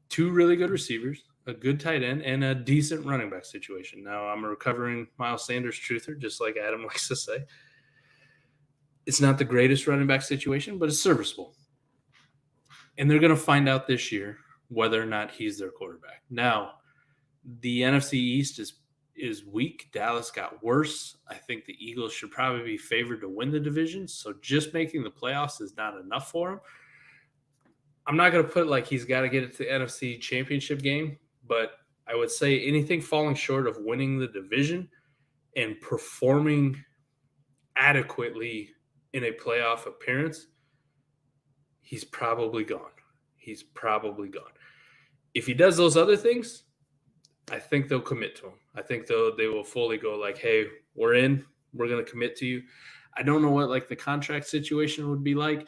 2 really good receivers, a good tight end, and a decent running back situation. Now, I'm a recovering Miles Sanders truther, just like Adam likes to say. It's not the greatest running back situation, but it's serviceable. And they're going to find out this year whether or not he's their quarterback. Now, the NFC East is weak. Dallas got worse. I think the Eagles should probably be favored to win the division. So just making the playoffs is not enough for him. I'm not going to put like he's got to get it to the NFC Championship game, but I would say anything falling short of winning the division and performing adequately in a playoff appearance, he's probably gone. He's probably gone. If he does those other things, I think they'll commit to him. I think they will fully go like, hey, we're in. We're going to commit to you. I don't know what like the contract situation would be like.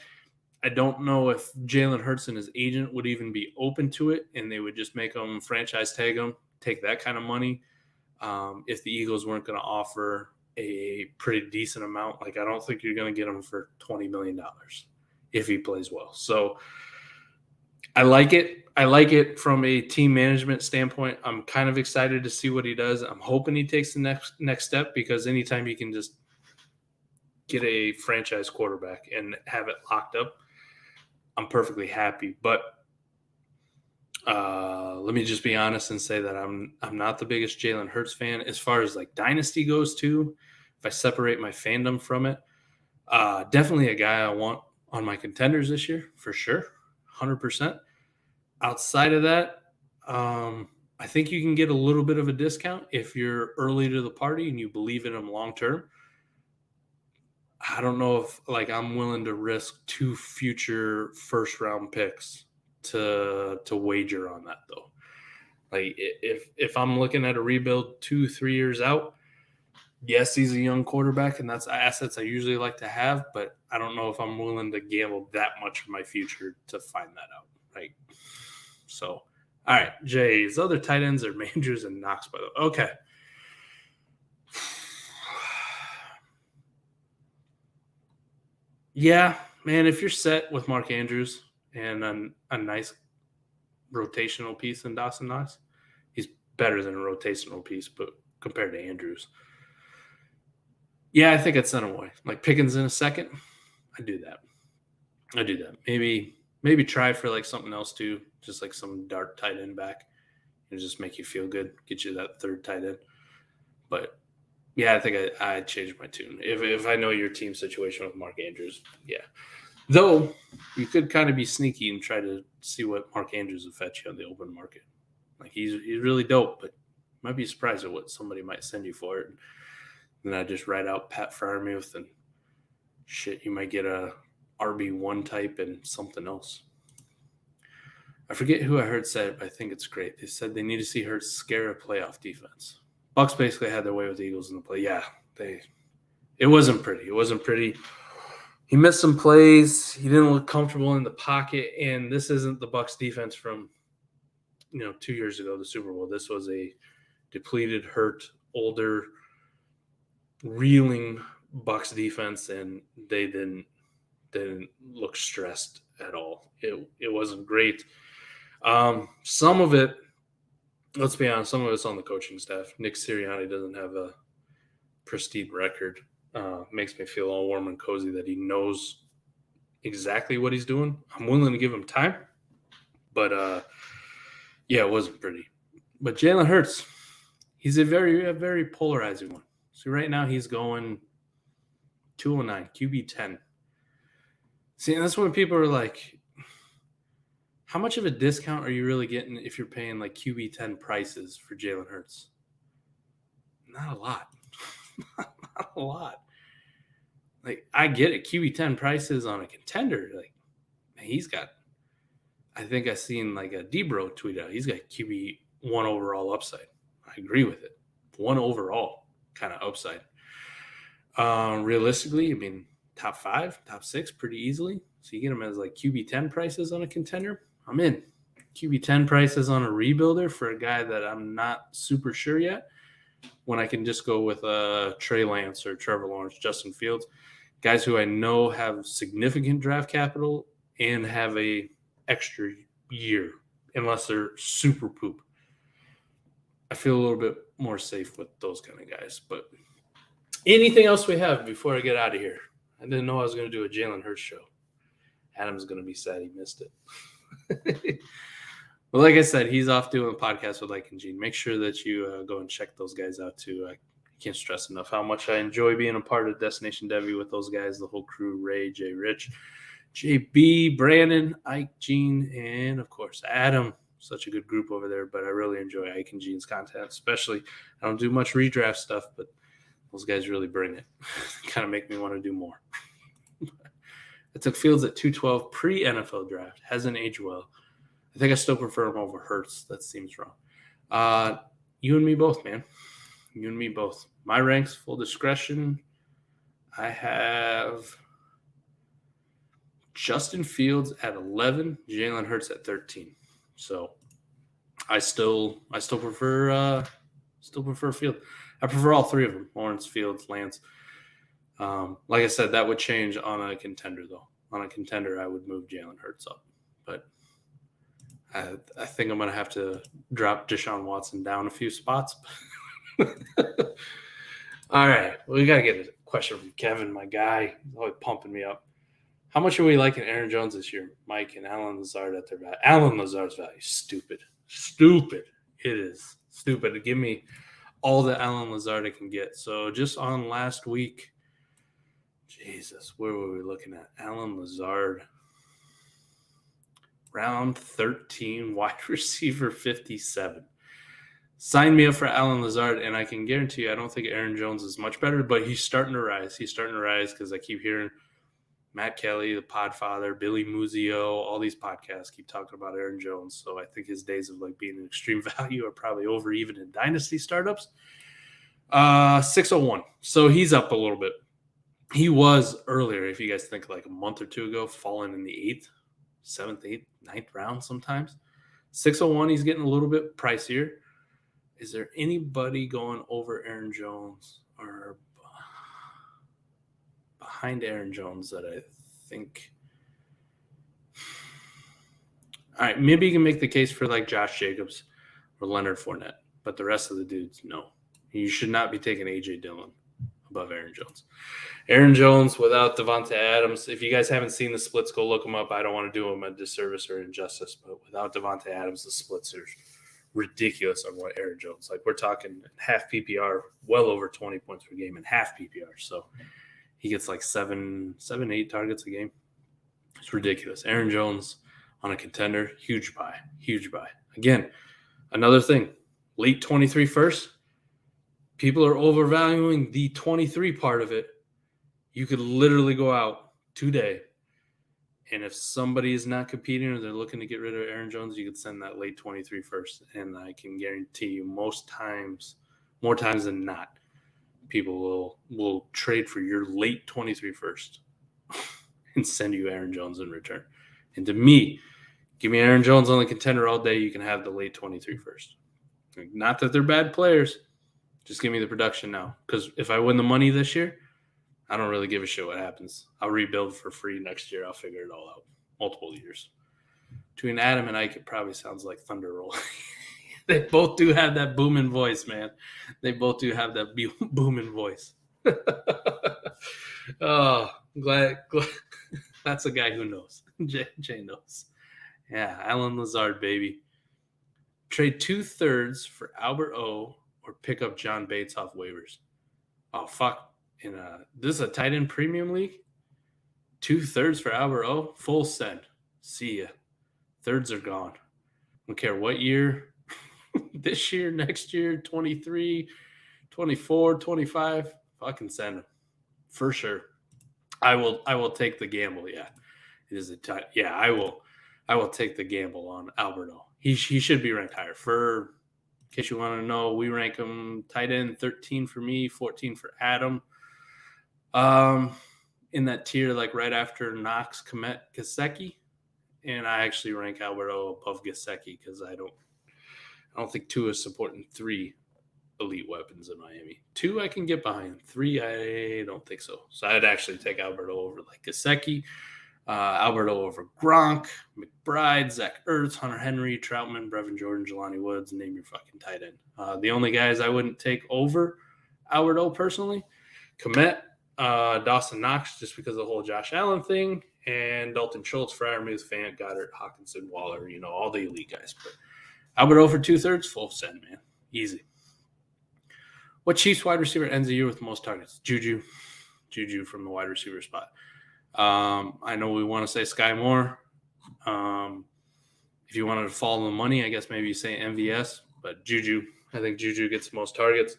I don't know if Jalen Hurts and his agent would even be open to it, and they would just make him franchise tag him, take that kind of money. If the Eagles weren't going to offer a pretty decent amount, like I don't think you're going to get him for $20 million if he plays well. So I like it. I like it from a team management standpoint. I'm kind of excited to see what he does. I'm hoping he takes the next step, because anytime you can just get a franchise quarterback and have it locked up, I'm perfectly happy. But let me just be honest and say that I'm not the biggest Jalen Hurts fan as far as like dynasty goes too. If I separate my fandom from it, definitely a guy I want on my contenders this year for sure, 100%. Outside of that, I think you can get a little bit of a discount if you're early to the party and you believe in him long term. I don't know if like I'm willing to risk 2 future first round picks to wager on that though. Like if I'm looking at a rebuild 2-3 years out, yes, he's a young quarterback and that's assets I usually like to have, but I don't know if I'm willing to gamble that much of my future to find that out. Right. So, all right, Jay's other tight ends are Mandrews and Knox, by the way. Okay. Yeah, man, if you're set with Mark Andrews and a nice rotational piece in Dawson Knox, he's better than a rotational piece, but compared to Andrews. Yeah, I think I'd send him away. Like Pickens in a second, I do that. Maybe try for like something else too, just like some dart tight end back and just make you feel good, get you that third tight end. But yeah, I think I changed my tune. If I know your team situation with Mark Andrews, yeah. Though you could kind of be sneaky and try to see what Mark Andrews will fetch you on the open market. Like he's really dope, but you might be surprised at what somebody might send you for it. And then I just write out Pat Freiermuth and shit, you might get a RB1 type and something else. I forget who I heard say it, but I think it's great. They said they need to see Hurts scare a playoff defense. Bucs basically had their way with the Eagles in the play. Yeah, it wasn't pretty. It wasn't pretty. He missed some plays. He didn't look comfortable in the pocket, and this isn't the Bucs defense from 2 years ago, the Super Bowl. This was a depleted, hurt, older, reeling Bucs defense, and they didn't look stressed at all. It wasn't great. Some of it, let's be honest, some of it's on the coaching staff. Nick Sirianni doesn't have a pristine record. Makes me feel all warm and cozy that he knows exactly what he's doing. I'm willing to give him time, but yeah, it wasn't pretty. But Jalen Hurts, he's a very polarizing one. So right now he's going 209, QB 10. See, and that's when people are like, how much of a discount are you really getting if you're paying like QB 10 prices for Jalen Hurts? Not a lot. Not a lot. Like, I get it. QB 10 prices on a contender. Like, man, he's got, I think I seen like a Debro tweet out. He's got QB 1 overall upside. I agree with it. 1 overall kind of upside. Realistically, I mean, top 5, top 6 pretty easily. So you get him as like QB 10 prices on a contender. I'm in. QB 10 prices on a rebuilder for a guy that I'm not super sure yet. When I can just go with Trey Lance or Trevor Lawrence, Justin Fields, guys who I know have significant draft capital and have a extra year, unless they're super poop. I feel a little bit more safe with those kind of guys. But anything else we have before I get out of here? I didn't know I was going to do a Jalen Hurts show. Adam's going to be sad he missed it. But like I said, he's off doing a podcast with Ike and Gene. Make sure that you go and check those guys out too. I can't stress enough how much I enjoy being a part of Destination Devy with those guys, the whole crew, Ray, Jay Rich, JB, Brandon, Ike, Gene, and of course, Adam. Such a good group over there, but I really enjoy Ike and Gene's content, especially. I don't do much redraft stuff, but those guys really bring it. Kind of make me want to do more. I took Fields at 212 pre-NFL draft. Hasn't aged well. I think I still prefer him over Hurts. That seems wrong. You and me both, man. You and me both. My ranks, full discretion. I have Justin Fields at 11, Jalen Hurts at 13. So I still prefer Field. I prefer all three of them: Lawrence, Fields, Lance. Like I said, that would change on a contender, though. On a contender, I would move Jalen Hurts up, but I think I'm going to have to drop Deshaun Watson down a few spots. All right, we got to get a question from Kevin, my guy. He's always pumping me up. How much are we liking Aaron Jones this year? Mike and Allen Lazard at their value. Allen Lazard's value, stupid. It is stupid. Give me all the Allen Lazard I can get. So just on last week, Jesus, where were we looking at? Allen Lazard, round 13, wide receiver 57. Sign me up for Allen Lazard, and I can guarantee you I don't think Aaron Jones is much better, but he's starting to rise. He's starting to rise because I keep hearing Matt Kelly, the Podfather, Billy Muzio, all these podcasts keep talking about Aaron Jones. So I think his days of like being an extreme value are probably over even in dynasty startups. 601. So he's up a little bit. He was earlier, if you guys think like a month or two ago, falling in the 8th, 7th, 8th, 9th round sometimes. 601, he's getting a little bit pricier. Is there anybody going over Aaron Jones or behind Aaron Jones that I think? All right, maybe you can make the case for like Josh Jacobs or Leonard Fournette, but the rest of the dudes, no. You should not be taking A.J. Dillon above Aaron Jones. Aaron Jones without Devonta Adams. If you guys haven't seen the splits, go look them up. I don't want to do them a disservice or injustice, but without Devonta Adams, the splits are ridiculous on what Aaron Jones. Like we're talking half PPR, well over 20 points per game in half PPR. So he gets like 7, 8 targets a game. It's ridiculous. Aaron Jones on a contender, huge buy. Again, another thing, late 23 first. People are overvaluing the 23 part of it. You could literally go out today, and if somebody is not competing or they're looking to get rid of Aaron Jones, you could send that late 23 first. And I can guarantee you more times than not, people will trade for your late 23 first and send you Aaron Jones in return. And to me, give me Aaron Jones on the contender all day. You can have the late 23 first. Not that they're bad players. Just give me the production now. Because if I win the money this year, I don't really give a shit what happens. I'll rebuild for free next year. I'll figure it all out. Multiple years. Between Adam and Ike, it probably sounds like thunder roll. They both do have that booming voice, man. They both do have that booming voice. Oh, glad that's a guy who knows. Jay knows. Yeah, Allen Lazard, baby. Trade 2/3 for Albert O or pick up John Bates off waivers. Oh, fuck. This is a tight end premium league? 2/3 for Albert O? Full send. See ya. Thirds are gone. Don't care what year. This year, next year, 23, 24, 25. Fucking send them. For sure. I will take the gamble, yeah. It is a tight. Yeah, I will take the gamble on Albert O. He should be ranked higher. For in case you want to know, we rank him tight end 13 for me, 14 for Adam. In that tier, like right after Knox, Kmet, Gesicki, and I actually rank Albert O above Gesicki because I don't think 2 is supporting 3 elite weapons in Miami. 2 I can get behind. 3 I don't think so. So I'd actually take Albert O over like Gesicki. Alberto over Gronk, McBride, Zach Ertz, Hunter Henry, Troutman, Brevin Jordan, Jelani Woods, name your fucking tight end. The only guys I wouldn't take over Alberto personally, Kmet, Dawson Knox, just because of the whole Josh Allen thing, and Dalton Schultz, Freiermuth, Fant, Goddard, Hawkinson, Waller, all the elite guys. But Alberto for 2/3, full send, man. Easy. What Chiefs wide receiver ends the year with the most targets? Juju. Juju from the wide receiver spot. I know we want to say Sky Moore. If you wanted to follow the money, I guess maybe you say MVS, but Juju. I think Juju gets the most targets.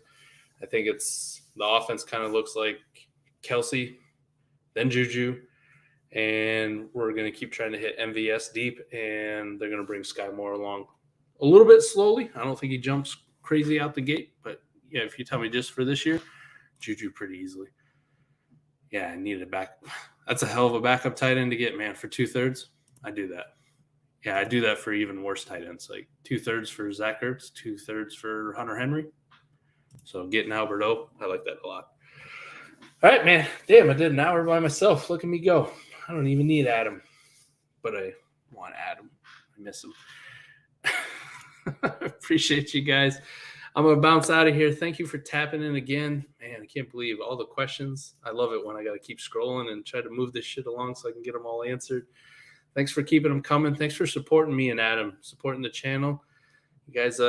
I think it's the offense kind of looks like Kelsey, then Juju, and we're going to keep trying to hit MVS deep, and they're going to bring Sky Moore along a little bit slowly. I don't think he jumps crazy out the gate, but yeah, if you tell me just for this year, Juju pretty easily. Yeah, I needed a back. That's a hell of a backup tight end to get, man, for 2/3. I do that. Yeah, I do that for even worse tight ends, like 2/3 for Zach Ertz, 2/3 for Hunter Henry. So getting Alberto, I like that a lot. All right, man. Damn, I did an hour by myself. Look at me go. I don't even need Adam, but I want Adam. I miss him. Appreciate you guys. I'm going to bounce out of here. Thank you for tapping in again. Man, I can't believe all the questions. I love it when I got to keep scrolling and try to move this shit along so I can get them all answered. Thanks for keeping them coming. Thanks for supporting me and Adam, supporting the channel. You guys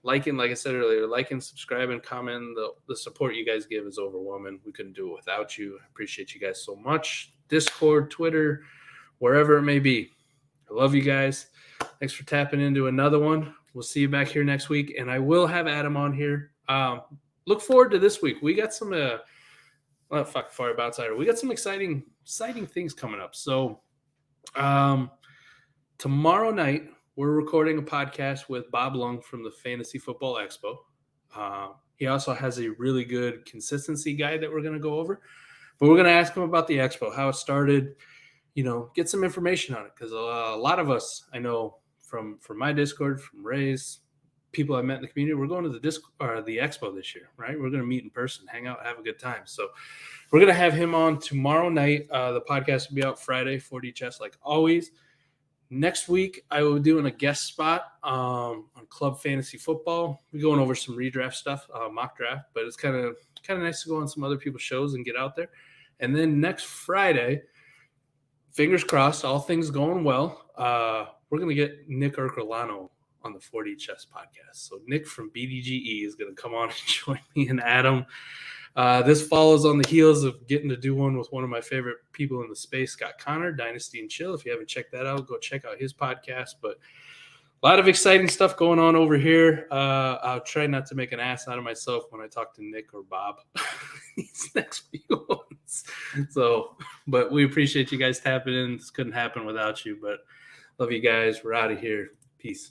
liking, like I said earlier, liking, subscribing, commenting. The support you guys give is overwhelming. We couldn't do it without you. I appreciate you guys so much. Discord, Twitter, wherever it may be. I love you guys. Thanks for tapping into another one. We'll see you back here next week, and I will have Adam on here. Look forward to this week. We got some Fire Outsider. We got some exciting things coming up. So tomorrow night, we're recording a podcast with Bob Lung from the Fantasy Football Expo. He also has a really good consistency guide that we're going to go over. But we're going to ask him about the Expo, how it started, get some information on it. Because a lot of us, I know from my Discord, from Ray's, people I met in the community, we're going to the Expo this year, right? We're going to meet in person, hang out, have a good time. So we're going to have him on tomorrow night. The podcast will be out Friday, 4DChess, like always. Next week, I will be doing a guest spot on Club Fantasy Football. We're going over some redraft stuff, mock draft, but it's kind of nice to go on some other people's shows and get out there. And then next Friday, fingers crossed, all things going well, we're going to get Nick Ercolano on the 4DChess podcast. So Nick from BDGE is going to come on and join me and Adam. This follows on the heels of getting to do one with one of my favorite people in the space, Scott Connor, Dynasty and Chill. If you haven't checked that out, go check out his podcast. But a lot of exciting stuff going on over here. I'll try not to make an ass out of myself when I talk to Nick or Bob these next few ones. But we appreciate you guys tapping in. This couldn't happen without you, but love you guys. We're out of here. Peace.